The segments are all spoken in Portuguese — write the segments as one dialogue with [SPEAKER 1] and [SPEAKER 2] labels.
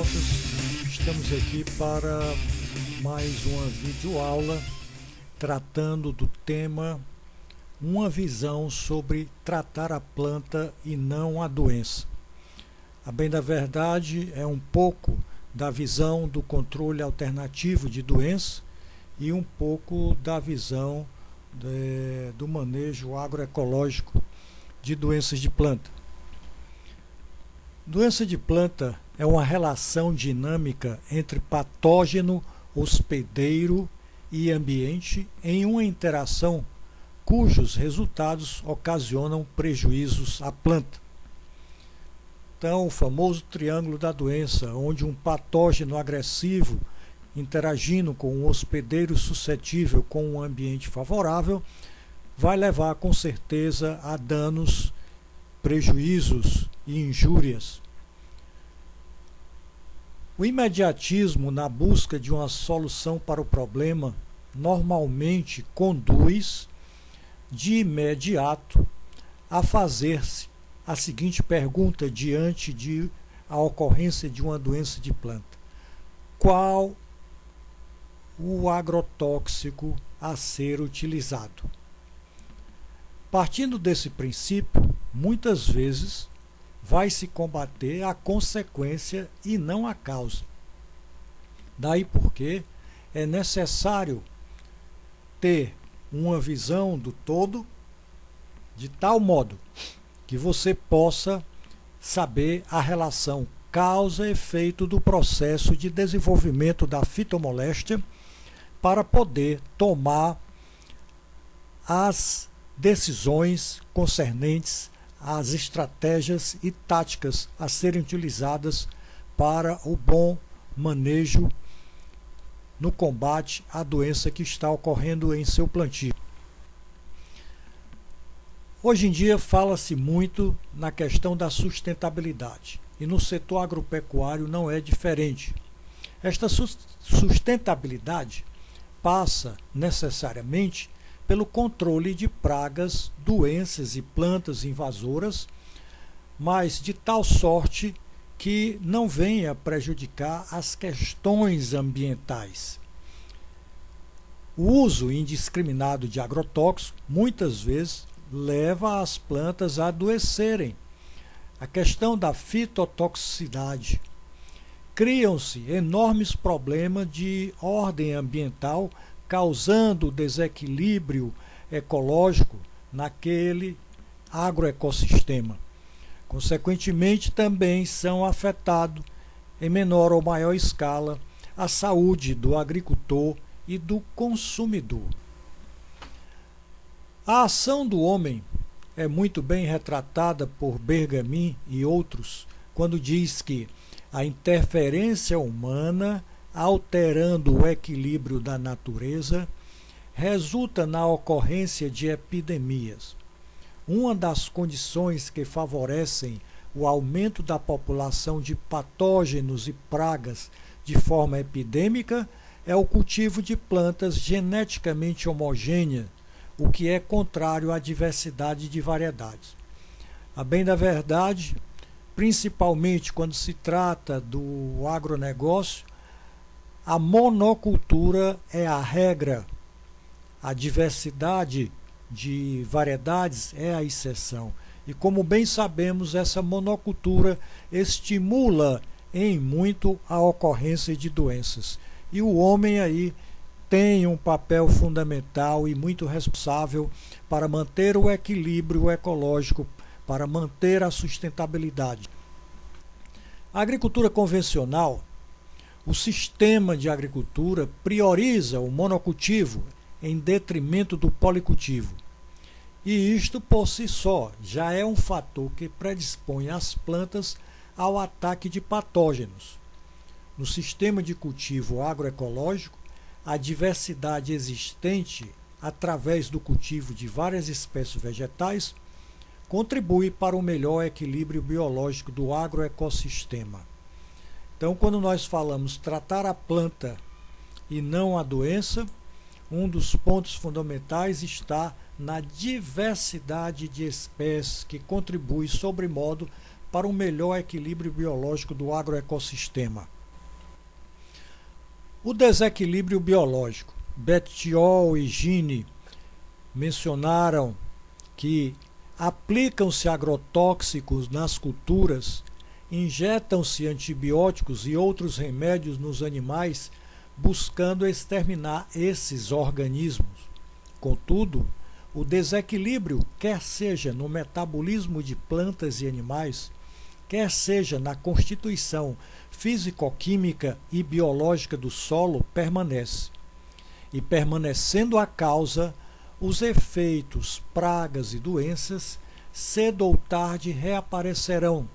[SPEAKER 1] internautas, estamos aqui para mais uma videoaula tratando do tema uma visão sobre tratar a planta e não a doença. A bem da verdade é um pouco da visão do controle alternativo de doença e um pouco da visão do manejo agroecológico de doenças de planta. Doença de planta é uma relação dinâmica entre patógeno, hospedeiro e ambiente em uma interação cujos resultados ocasionam prejuízos à planta. Então, o famoso triângulo da doença, onde um patógeno agressivo interagindo com um hospedeiro suscetível com um ambiente favorável, vai levar com certeza a danos, prejuízos e injúrias. O imediatismo na busca de uma solução para o problema normalmente conduz de imediato a fazer-se a seguinte pergunta diante de a ocorrência de uma doença de planta: qual o agrotóxico a ser utilizado? Partindo desse princípio, muitas vezes vai se combater a consequência e não a causa. Daí porque é necessário ter uma visão do todo de tal modo que você possa saber a relação causa-efeito do processo de desenvolvimento da fitomoléstia para poder tomar as decisões concernentes às estratégias e táticas a serem utilizadas para o bom manejo no combate à doença que está ocorrendo em seu plantio. Hoje em dia fala-se muito na questão da sustentabilidade e no setor agropecuário não é diferente. Esta sustentabilidade passa necessariamente pelo controle de pragas, doenças e plantas invasoras, mas de tal sorte que não venha prejudicar as questões ambientais. O uso indiscriminado de agrotóxicos muitas vezes leva as plantas a adoecerem. A questão da fitotoxicidade. Criam-se enormes problemas de ordem ambiental, causando desequilíbrio ecológico naquele agroecossistema. Consequentemente, também são afetados, em menor ou maior escala, a saúde do agricultor e do consumidor. A ação do homem é muito bem retratada por Bergamin e outros, quando diz que a interferência humana, alterando o equilíbrio da natureza, resulta na ocorrência de epidemias. Uma das condições que favorecem o aumento da população de patógenos e pragas de forma epidêmica é o cultivo de plantas geneticamente homogêneas, o que é contrário à diversidade de variedades. A bem da verdade, principalmente quando se trata do agronegócio, a monocultura é a regra, a diversidade de variedades é a exceção. E como bem sabemos, essa monocultura estimula em muito a ocorrência de doenças. E o homem aí tem um papel fundamental e muito responsável para manter o equilíbrio ecológico, para manter a sustentabilidade. A agricultura convencional, o sistema de agricultura prioriza o monocultivo em detrimento do policultivo. E isto por si só já é um fator que predispõe as plantas ao ataque de patógenos. No sistema de cultivo agroecológico, a diversidade existente através do cultivo de várias espécies vegetais contribui para o melhor equilíbrio biológico do agroecossistema. Então, quando nós falamos tratar a planta e não a doença, um dos pontos fundamentais está na diversidade de espécies que contribui sobremodo para um melhor equilíbrio biológico do agroecossistema. O desequilíbrio biológico. Bettiol e Gini mencionaram que aplicam-se agrotóxicos nas culturas, injetam-se antibióticos e outros remédios nos animais, buscando exterminar esses organismos. Contudo, o desequilíbrio, quer seja no metabolismo de plantas e animais, quer seja na constituição físico-química e biológica do solo, permanece. E permanecendo a causa, os efeitos, pragas e doenças, cedo ou tarde reaparecerão,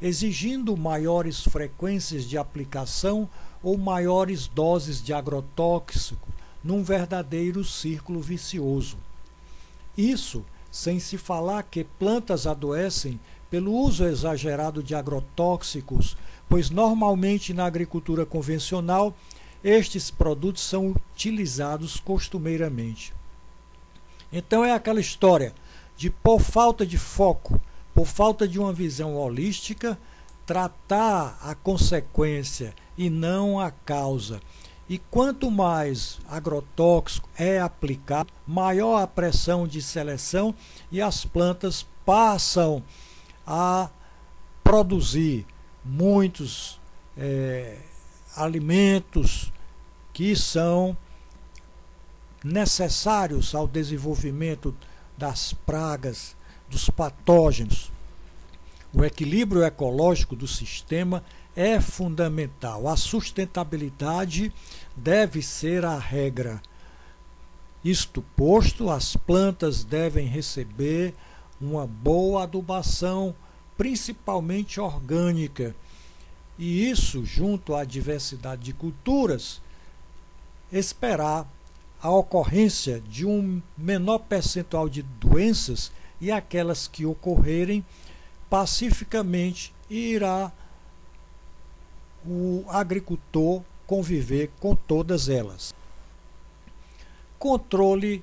[SPEAKER 1] exigindo maiores frequências de aplicação ou maiores doses de agrotóxico, num verdadeiro círculo vicioso. Isso sem se falar que plantas adoecem pelo uso exagerado de agrotóxicos, pois normalmente na agricultura convencional estes produtos são utilizados costumeiramente. Então é aquela história de, por falta de foco, por falta de uma visão holística, tratar a consequência e não a causa. E quanto mais agrotóxico é aplicado, maior a pressão de seleção e as plantas passam a produzir muitos alimentos que são necessários ao desenvolvimento das pragas, dos patógenos. O equilíbrio ecológico do sistema é fundamental. A sustentabilidade deve ser a regra. Isto posto, as plantas devem receber uma boa adubação, principalmente orgânica. E isso, junto à diversidade de culturas, esperar a ocorrência de um menor percentual de doenças, e aquelas que ocorrerem, pacificamente irá o agricultor conviver com todas elas. Controle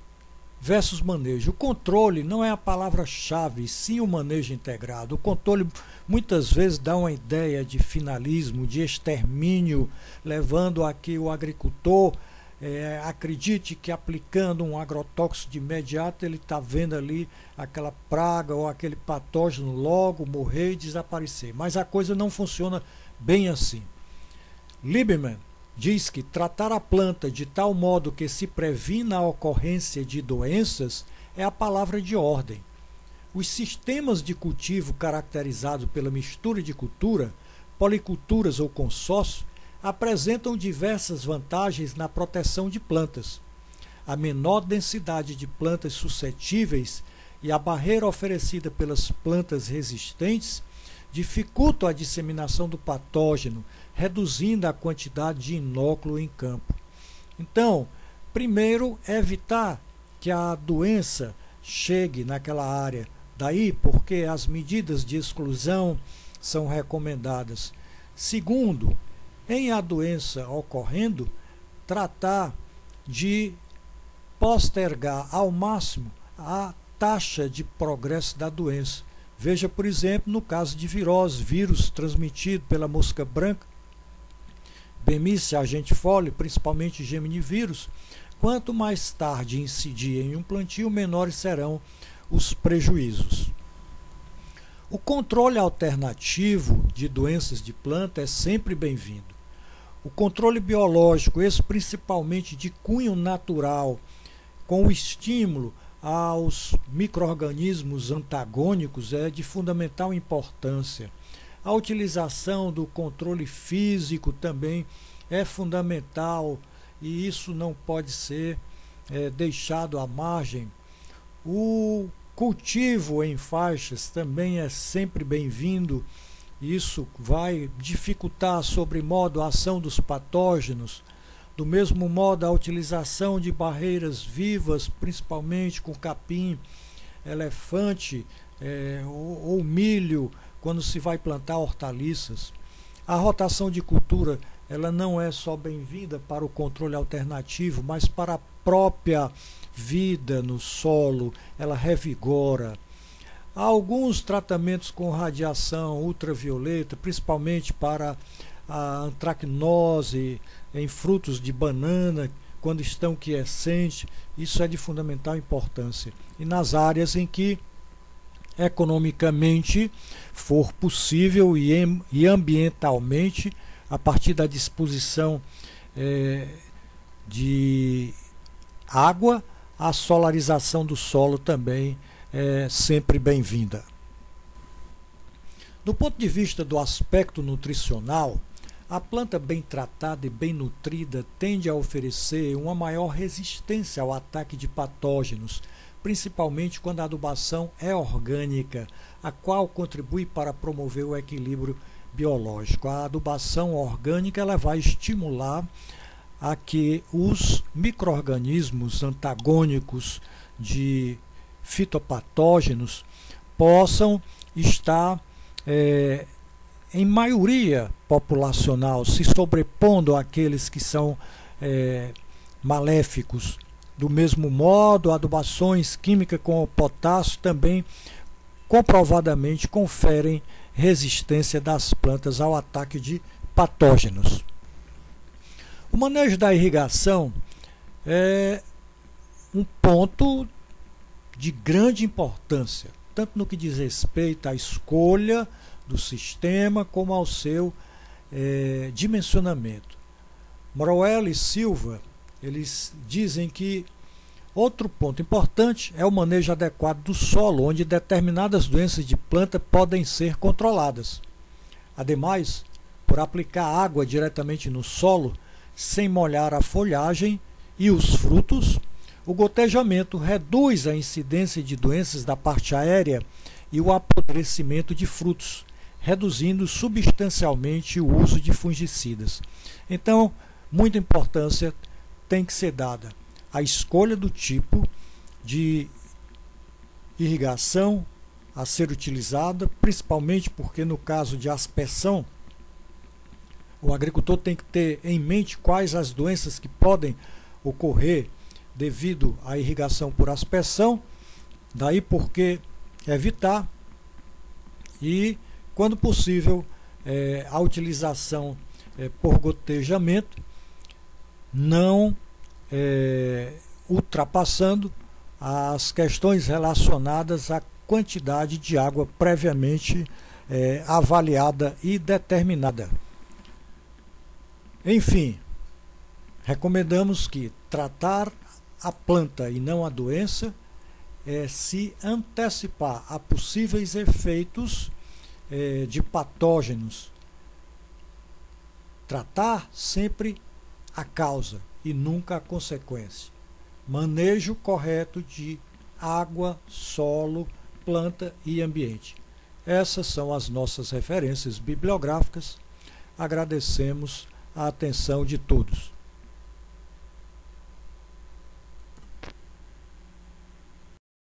[SPEAKER 1] versus manejo. O controle não é a palavra-chave, sim o manejo integrado. O controle muitas vezes dá uma ideia de finalismo, de extermínio, levando a que o agricultor acredite que aplicando um agrotóxico de imediato ele está vendo ali aquela praga ou aquele patógeno logo morrer e desaparecer. Mas a coisa não funciona bem assim. Lieberman diz que tratar a planta de tal modo que se previna a ocorrência de doenças é a palavra de ordem. Os sistemas de cultivo caracterizados pela mistura de cultura, policulturas ou consórcio, apresentam diversas vantagens na proteção de plantas. A menor densidade de plantas suscetíveis e a barreira oferecida pelas plantas resistentes dificultam a disseminação do patógeno, reduzindo a quantidade de inóculo em campo. Então, primeiro, evitar que a doença chegue naquela área. Daí porque as medidas de exclusão são recomendadas. Segundo, em a doença ocorrendo, tratar de postergar ao máximo a taxa de progresso da doença. Veja, por exemplo, no caso de virose, vírus transmitido pela mosca branca, Bemisia argentifoli, principalmente geminivírus, quanto mais tarde incidir em um plantio, menores serão os prejuízos. O controle alternativo de doenças de planta é sempre bem-vindo. O controle biológico, esse principalmente de cunho natural, com o estímulo aos micro-organismos antagônicos, é de fundamental importância. A utilização do controle físico também é fundamental e isso não pode ser deixado à margem. O cultivo em faixas também é sempre bem-vindo. Isso vai dificultar sobremodo a ação dos patógenos. Do mesmo modo, a utilização de barreiras vivas, principalmente com capim, elefante ou milho, quando se vai plantar hortaliças. A rotação de cultura ela não é só bem-vinda para o controle alternativo, mas para a própria vida no solo, ela revigora. Há alguns tratamentos com radiação ultravioleta, principalmente para a antracnose em frutos de banana, quando estão quiescentes. Isso é de fundamental importância. E nas áreas em que economicamente for possível e ambientalmente, a partir da disposição de água, a solarização do solo também é sempre bem-vinda. Do ponto de vista do aspecto nutricional, a planta bem tratada e bem nutrida tende a oferecer uma maior resistência ao ataque de patógenos, principalmente quando a adubação é orgânica, a qual contribui para promover o equilíbrio biológico. A adubação orgânica ela vai estimular a que os micro-organismos antagônicos de fitopatógenos possam estar em maioria populacional, se sobrepondo àqueles que são maléficos. Do mesmo modo, adubações químicas com o potássio também comprovadamente conferem resistência das plantas ao ataque de patógenos. O manejo da irrigação é um ponto de grande importância, tanto no que diz respeito à escolha do sistema como ao seu dimensionamento. Morel e Silva, eles dizem que outro ponto importante é o manejo adequado do solo, onde determinadas doenças de planta podem ser controladas. Ademais, por aplicar água diretamente no solo, sem molhar a folhagem e os frutos, o gotejamento reduz a incidência de doenças da parte aérea e o apodrecimento de frutos, reduzindo substancialmente o uso de fungicidas. Então, muita importância tem que ser dada à escolha do tipo de irrigação a ser utilizada, principalmente porque no caso de aspersão, o agricultor tem que ter em mente quais as doenças que podem ocorrer devido à irrigação por aspersão, daí porque evitar e, quando possível, a utilização por gotejamento, não ultrapassando as questões relacionadas à quantidade de água previamente avaliada e determinada. Enfim, recomendamos que tratar a planta e não a doença é se antecipar a possíveis efeitos de patógenos. Tratar sempre a causa e nunca a consequência. Manejo correto de água, solo, planta e ambiente. Essas são as nossas referências bibliográficas. Agradecemos a atenção de todos.